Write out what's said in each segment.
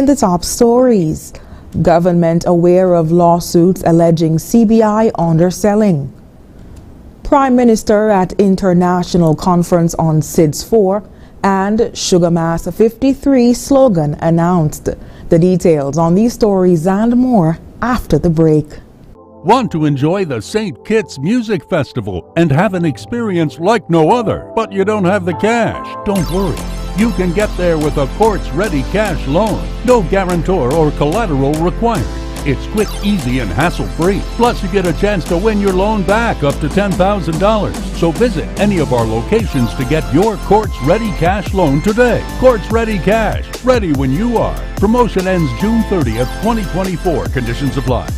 And the top stories. Government aware of lawsuits alleging CBI underselling. Prime Minister at International Conference on ZIZ 4 and Sugar Mass 53 slogan announced. The details on these stories and more after the break. Want to enjoy the St. Kitts Music Festival and have an experience like no other, but you don't have the cash? Don't worry. You can get there with a courts-ready cash loan. No guarantor or collateral required. It's quick, easy, and hassle-free. Plus, you get a chance to win your loan back up to $10,000. So visit any of our locations to get your courts-ready cash loan today. Courts-ready cash, ready when you are. Promotion ends June 30th, 2024. Conditions apply.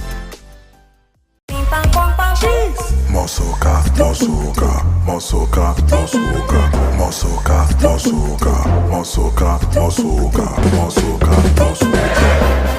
Mosoka, mosoka, mosoka, mosoka, mosoka, mosoka, mosoka, mosoka, mosoka, mosoka.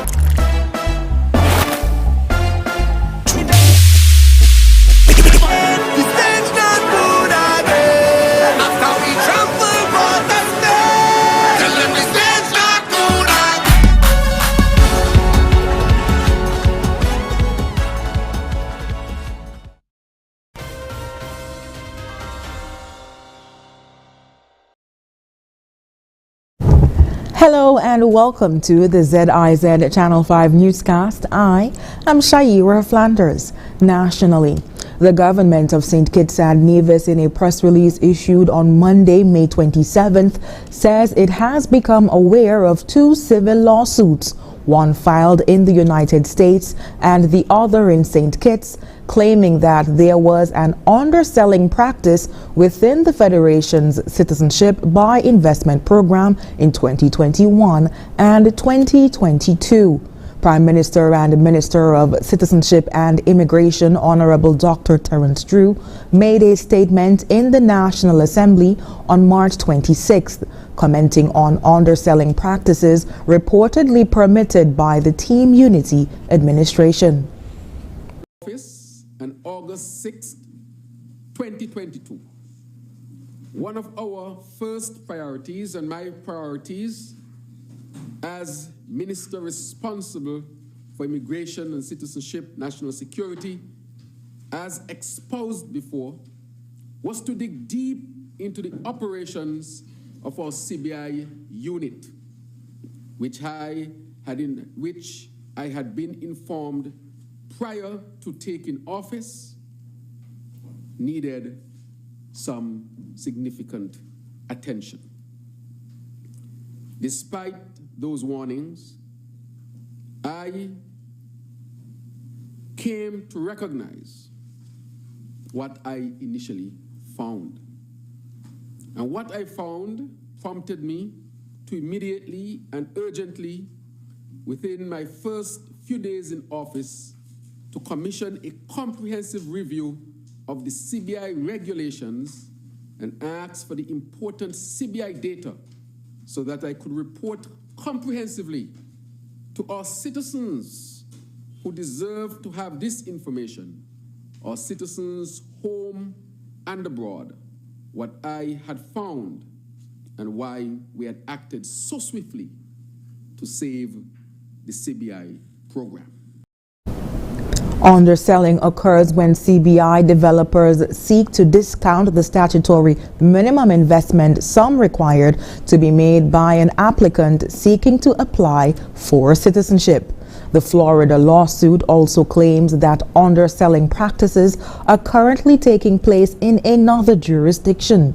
Hello and welcome to the ZIZ Channel 5 newscast. I am Shaira Flanders. Nationally, the government of St. Kitts and Nevis, in a press release issued on Monday, May 27th, says it has become aware of two civil lawsuits, one filed in the United States and the other in St. Kitts, claiming that there was an underselling practice within the Federation's Citizenship by Investment program in 2021 and 2022. Prime Minister and Minister of Citizenship and Immigration, Honorable Dr. Terence Drew, made a statement in the National Assembly on March 26th, commenting on underselling practices reportedly permitted by the Team Unity administration. On August 6, 2022, one of our first priorities and my priorities as Minister responsible for immigration and citizenship, national security, as exposed before, was to dig deep into the operations of our CBI unit, which I had been informed prior to taking office needed some significant attention. Despite those warnings, I came to recognize what I initially found. And what I found prompted me to immediately and urgently, within my first few days in office, to commission a comprehensive review of the CBI regulations and ask for the important CBI data so that I could report comprehensively to our citizens who deserve to have this information, our citizens home and abroad, what I had found and why we had acted so swiftly to save the CBI program. Underselling occurs when CBI developers seek to discount the statutory minimum investment sum required to be made by an applicant seeking to apply for citizenship. The Florida lawsuit also claims that underselling practices are currently taking place in another jurisdiction.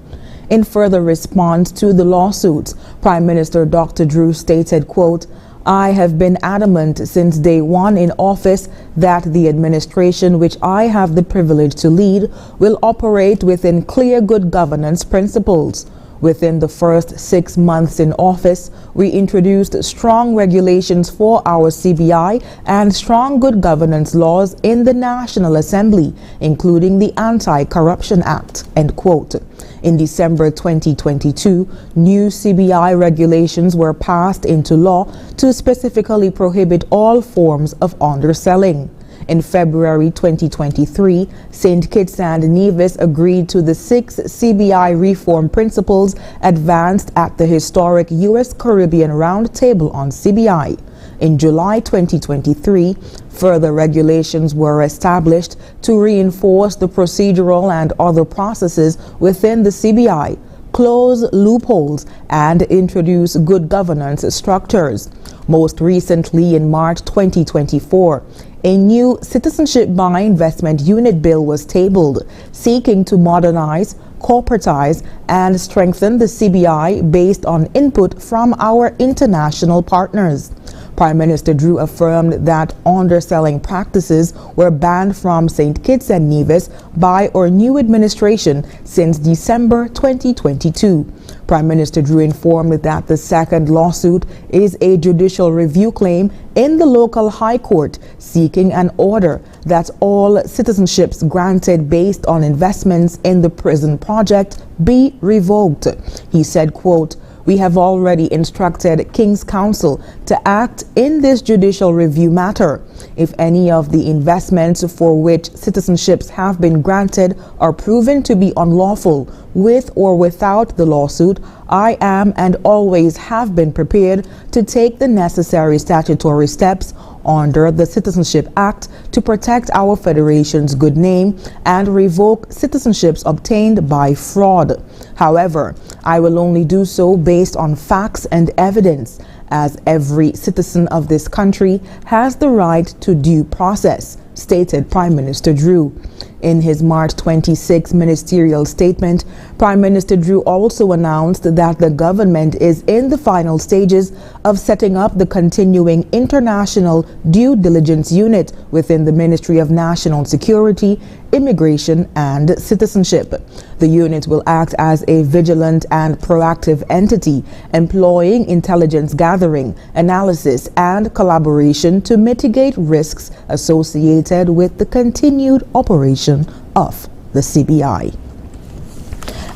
In further response to the lawsuits, Prime Minister Dr. Drew stated, quote, "I have been adamant since day one in office that the administration which I have the privilege to lead will operate within clear good governance principles. Within the first 6 months in office, we introduced strong regulations for our CBI and strong good governance laws in the National Assembly, including the Anti-Corruption Act," end quote. In December 2022, new CBI regulations were passed into law to specifically prohibit all forms of underselling. In February 2023, St. Kitts and Nevis agreed to the 6 CBI reform principles advanced at the historic U.S. Caribbean Roundtable on CBI. In July 2023, further regulations were established to reinforce the procedural and other processes within the CBI, close loopholes, and introduce good governance structures. Most recently, in March 2024, a new Citizenship by Investment Unit bill was tabled, seeking to modernize, corporatize, and strengthen the CBI based on input from our international partners. Prime Minister Drew affirmed that underselling practices were banned from St. Kitts and Nevis by our new administration since December 2022. Prime Minister Drew informed that the second lawsuit is a judicial review claim in the local high court seeking an order that all citizenships granted based on investments in the prison project be revoked. He said, quote, "We have already instructed King's Counsel to act in this judicial review matter. If any of the investments for which citizenships have been granted are proven to be unlawful, with or without the lawsuit, I am and always have been prepared to take the necessary statutory steps under the Citizenship Act to protect our federation's good name and revoke citizenships obtained by fraud. However, I will only do so based on facts and evidence, as every citizen of this country has the right to due process," stated Prime Minister Drew. In his March 26 ministerial statement, Prime Minister Drew also announced that the government is in the final stages of setting up the continuing International Due Diligence Unit within the Ministry of National Security, Immigration and Citizenship. The unit will act as a vigilant and proactive entity, employing intelligence gathering, analysis, and collaboration to mitigate risks associated with the continued operation of the CBI.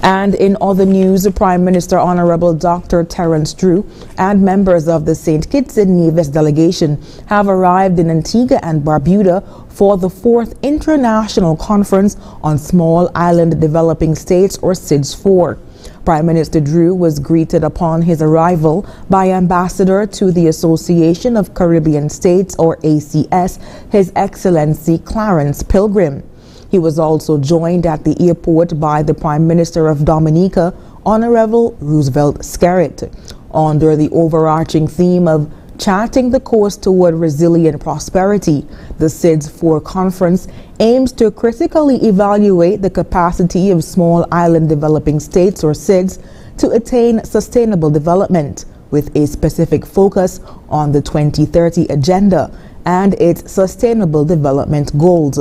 And in other news, Prime Minister Honorable Dr. Terence Drew and members of the St. Kitts and Nevis delegation have arrived in Antigua and Barbuda for the 4th International Conference on Small Island Developing States, or ZIZ-4. Prime Minister Drew was greeted upon his arrival by Ambassador to the Association of Caribbean States, or ACS, His Excellency Clarence Pilgrim. He was also joined at the airport by the Prime Minister of Dominica, Honorable Roosevelt Skerritt. Under the overarching theme of charting the course toward resilient prosperity, the ZIZ-4 conference aims to critically evaluate the capacity of small island developing states, or SIDS, to attain sustainable development, with a specific focus on the 2030 Agenda and its sustainable development goals.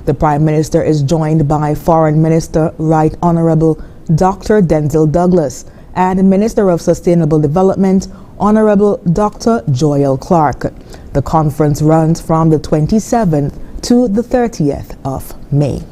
The Prime Minister is joined by Foreign Minister Right Honorable Dr. Denzil Douglas and Minister of Sustainable Development Honorable Dr. Joel Clark. The conference runs from the 27th to the 30th of May.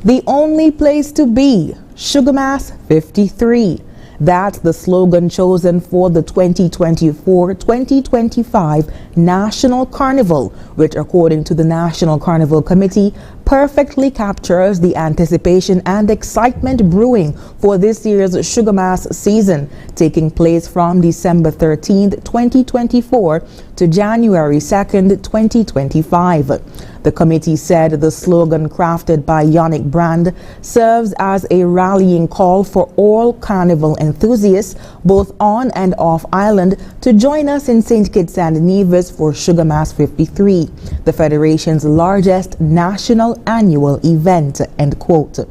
The only place to be, Sugarmass 53. That's the slogan chosen for the 2024-2025 National Carnival, which, according to the National Carnival Committee, perfectly captures the anticipation and excitement brewing for this year's Sugarmass season, taking place from December 13th, 2024 to January 2nd, 2025. The committee said the slogan, crafted by Yannick Brand, serves as a rallying call for all carnival enthusiasts, both on and off island, to join us in St. Kitts and Nevis for Sugarmass 53, the Federation's largest national annual event, end quote.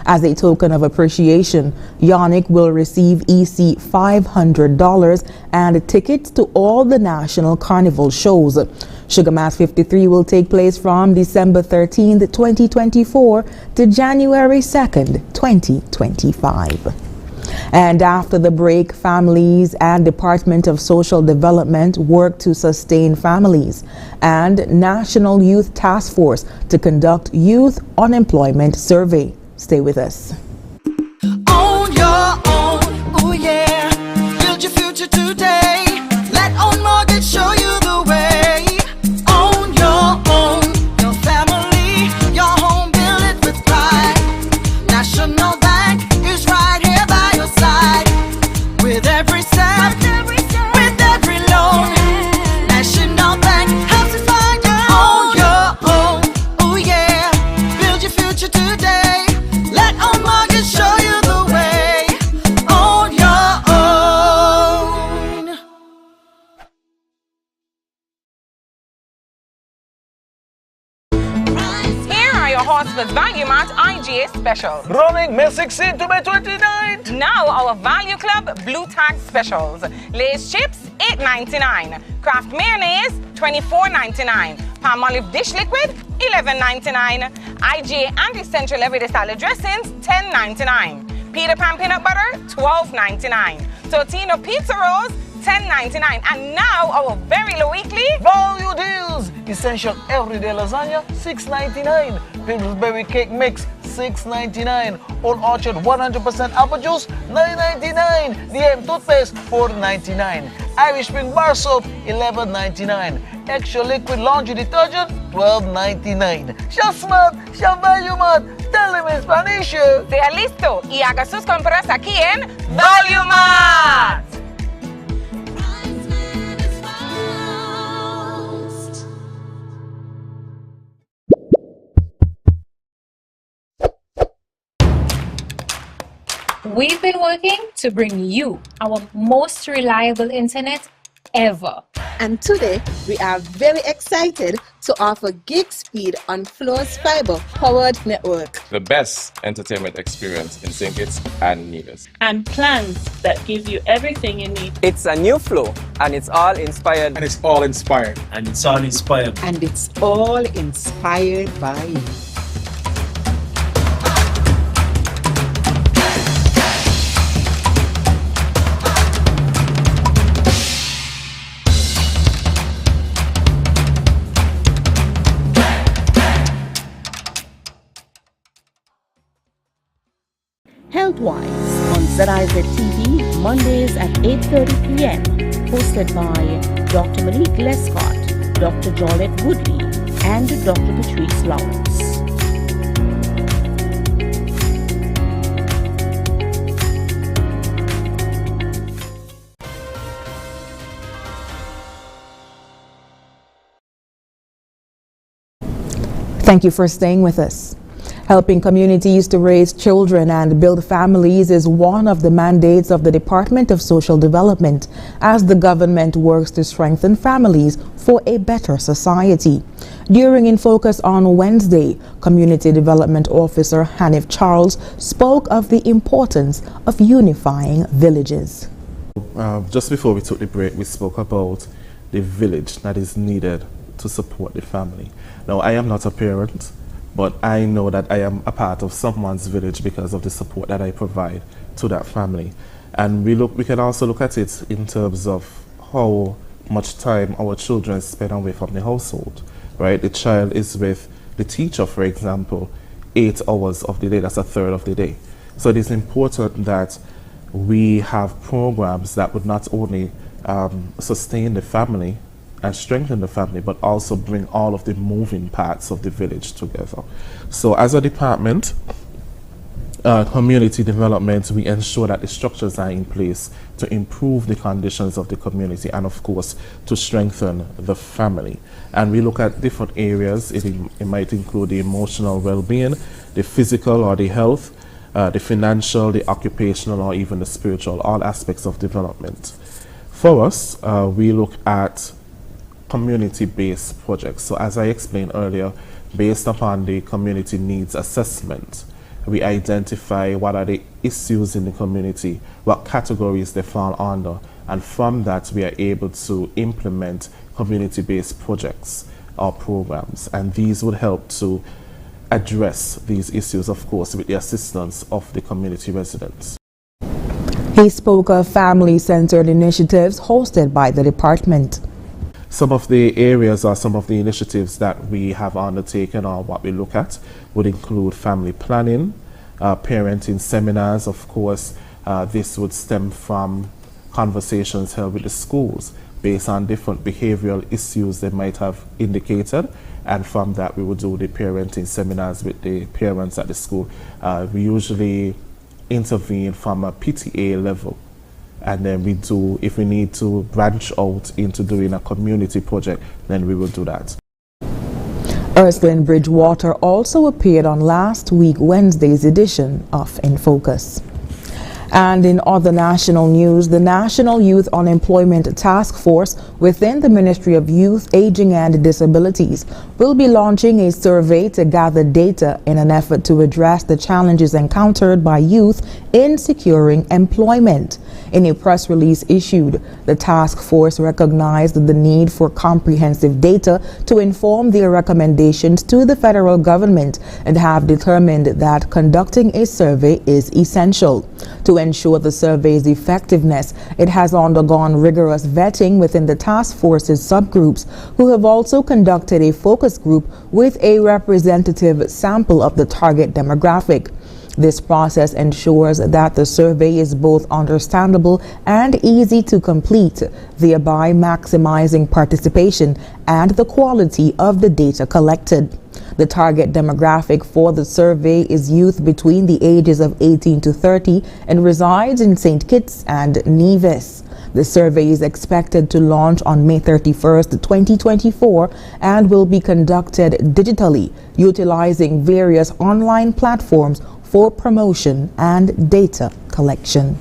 As a token of appreciation, Yannick will receive EC $500 and tickets to all the national carnival shows. Sugarmass 53 will take place from December 13th, 2024 to January 2nd, 2025. And after the break, families and Department of Social Development work to sustain families, and National Youth Task Force to conduct youth unemployment survey. Stay with us. On your own, oh yeah, build your future today. Let Own Mortgage show you the way. Oxford Value Mart IGA special. Running May 16 to May 29th. Now our Value Club Blue Tag specials. Lay's chips, $8.99. Kraft mayonnaise, $24.99. Palmolive dish liquid, $11.99. IGA anti-essential everyday salad dressings, $10.99. Peter Pan peanut butter, $12.99. Totino pizza rolls, $10.99. And now our very low weekly Value deals. Essential everyday lasagna, $6.99. Pillsbury cake mix, $6.99. Old Orchard 100% apple juice, $9.99. DM toothpaste, $4.99. Irish Spring bar soap, $11.99. Extra liquid laundry detergent, $12.99. Shop smart, shop value mart. Tell them in Spanish. sea listo y haga sus compras aquí en Value Mart. We've been working to bring you our most reliable internet ever. And today, we are very excited to offer gig speed on Flo's fiber-powered network. The best entertainment experience in St. Kitts and Nevis. And plans that give you everything you need. It's a new Flow, and it's all inspired. And it's all inspired. And it's all inspired. And it's all inspired by you. Healthwise on ZIZ TV, Mondays at 8:30 p.m. Hosted by Dr. Malik Lescott, Dr. Jolette Woodley, and Dr. Patrice Lawrence. Thank you for staying with us. Helping communities to raise children and build families is one of the mandates of the Department of Social Development as the government works to strengthen families for a better society. During In Focus on Wednesday, Community Development Officer Hanif Charles spoke of the importance of unifying villages. Just before we took the break, we spoke about the village that is needed to support the family. Now, I am not a parent, but I know that I am a part of someone's village because of the support that I provide to that family. And we can also look at it in terms of how much time our children spend away from the household, right? The child is with the teacher, for example, 8 hours of the day. That's a third of the day. So it is important that we have programs that would not only sustain the family and strengthen the family, but also bring all of the moving parts of the village together. So as a department, community development, we ensure that the structures are in place to improve the conditions of the community and, of course, to strengthen the family. And we look at different areas. It might include the emotional well-being, the physical or the health, the financial, the occupational, or even the spiritual, all aspects of development. For us, we look at community-based projects. So as I explained earlier, based upon the community needs assessment, we identify what are the issues in the community, what categories they fall under, and from that we are able to implement community-based projects or programs. And these would help to address these issues, of course, with the assistance of the community residents. He spoke of family-centered initiatives hosted by the department. Some of the areas or some of the initiatives that we have undertaken or what we look at would include family planning, parenting seminars. Of course, this would stem from conversations held with the schools based on different behavioral issues they might have indicated, and from that we would do the parenting seminars with the parents at the school. We usually intervene from a PTA level, and then we do, if we need to branch out into doing a community project, then we will do that. Ursuline Bridgewater also appeared on last week Wednesday's edition of In Focus. And in other national news, the National Youth Unemployment Task Force within the Ministry of Youth, Aging and Disabilities will be launching a survey to gather data in an effort to address the challenges encountered by youth in securing employment. In a press release issued, the task force recognized the need for comprehensive data to inform their recommendations to the federal government and have determined that conducting a survey is essential. To ensure the survey's effectiveness, it has undergone rigorous vetting within the task force's subgroups, who have also conducted a focus group with a representative sample of the target demographic. This process ensures that the survey is both understandable and easy to complete, thereby maximizing participation and the quality of the data collected. The target demographic for the survey is youth between the ages of 18 to 30 and resides in St. Kitts and Nevis. The survey is expected to launch on May 31st, 2024 and will be conducted digitally, utilizing various online platforms for promotion and data collection.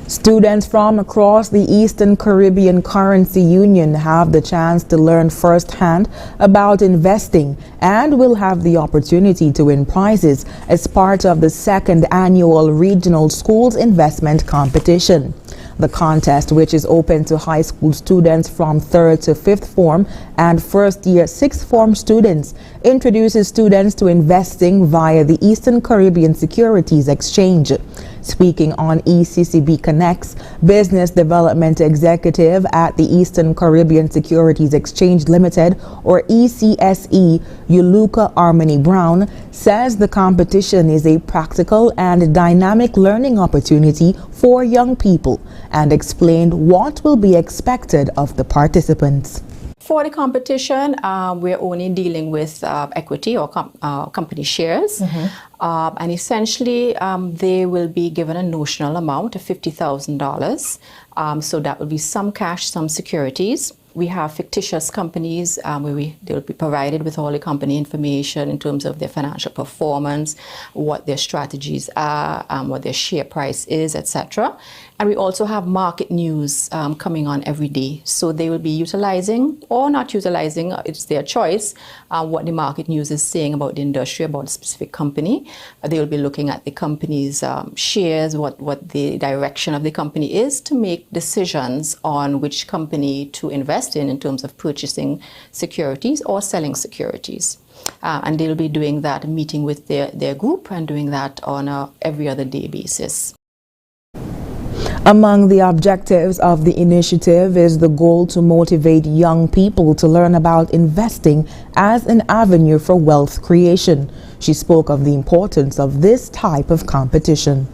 Students from across the Eastern Caribbean Currency Union have the chance to learn firsthand about investing and will have the opportunity to win prizes as part of the second annual Regional Schools Investment Competition. The contest, which is open to high school students from 3rd to 5th form and first-year 6th form students, introduces students to investing via the Eastern Caribbean Securities Exchange. Speaking on ECCB Connects, Business Development Executive at the Eastern Caribbean Securities Exchange Limited, or ECSE, Yuluka Armani Brown, says the competition is a practical and dynamic learning opportunity for young people and explained what will be expected of the participants. For the competition, we're only dealing with equity or company shares. And essentially, they will be given a notional amount of $50,000. So that will be some cash, some securities. We have fictitious companies where they'll be provided with all the company information in terms of their financial performance, what their strategies are, what their share price is, etc. And we also have market news coming on every day. So they will be utilizing or not utilizing, it's their choice, what the market news is saying about the industry, about a specific company. They will be looking at the company's shares, what the direction of the company is, to make decisions on which company to invest in terms of purchasing securities or selling securities. And they'll be doing that, meeting with their group and doing that on a every other day basis. Among the objectives of the initiative is the goal to motivate young people to learn about investing as an avenue for wealth creation. She spoke of the importance of this type of competition.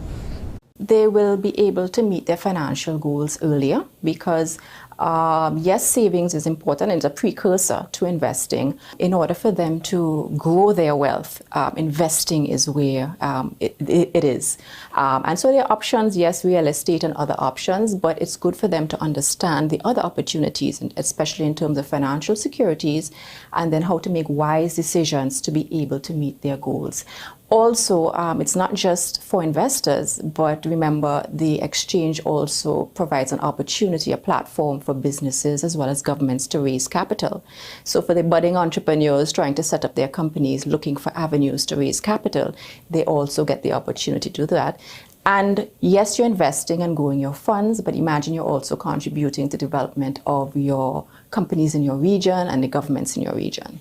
They will be able to meet their financial goals earlier because yes, savings is important and it's a precursor to investing. In order for them to grow their wealth, investing is where it is. And so there are options, yes, real estate and other options, but it's good for them to understand the other opportunities, especially in terms of financial securities, and then how to make wise decisions to be able to meet their goals. Also, it's not just for investors, but remember the exchange also provides an opportunity, a platform for businesses as well as governments to raise capital. So for the budding entrepreneurs trying to set up their companies, looking for avenues to raise capital, they also get the opportunity to do that. And yes, you're investing and growing your funds, but imagine you're also contributing to the development of your companies in your region and the governments in your region.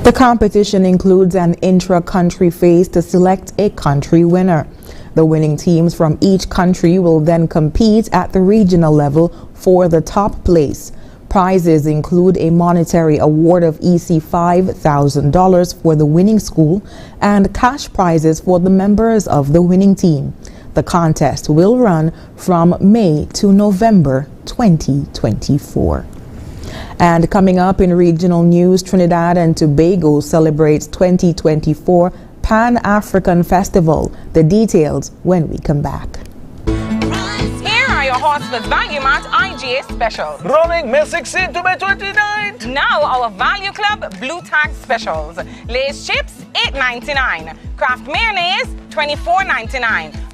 The competition includes an intra-country phase to select a country winner. The winning teams from each country will then compete at the regional level for the top place. Prizes include a monetary award of EC $5,000 for the winning school and cash prizes for the members of the winning team. The contest will run from May to November 2024. And coming up in regional news, Trinidad and Tobago celebrates 2024 Pan-African Festival. The details when we come back. Here are your Horsford's Value Mart IGA specials. Running May 16 to May 29th. Now our Value Club Blue Tag specials. Lay's chips, $8.99. Kraft mayonnaise, $24.99.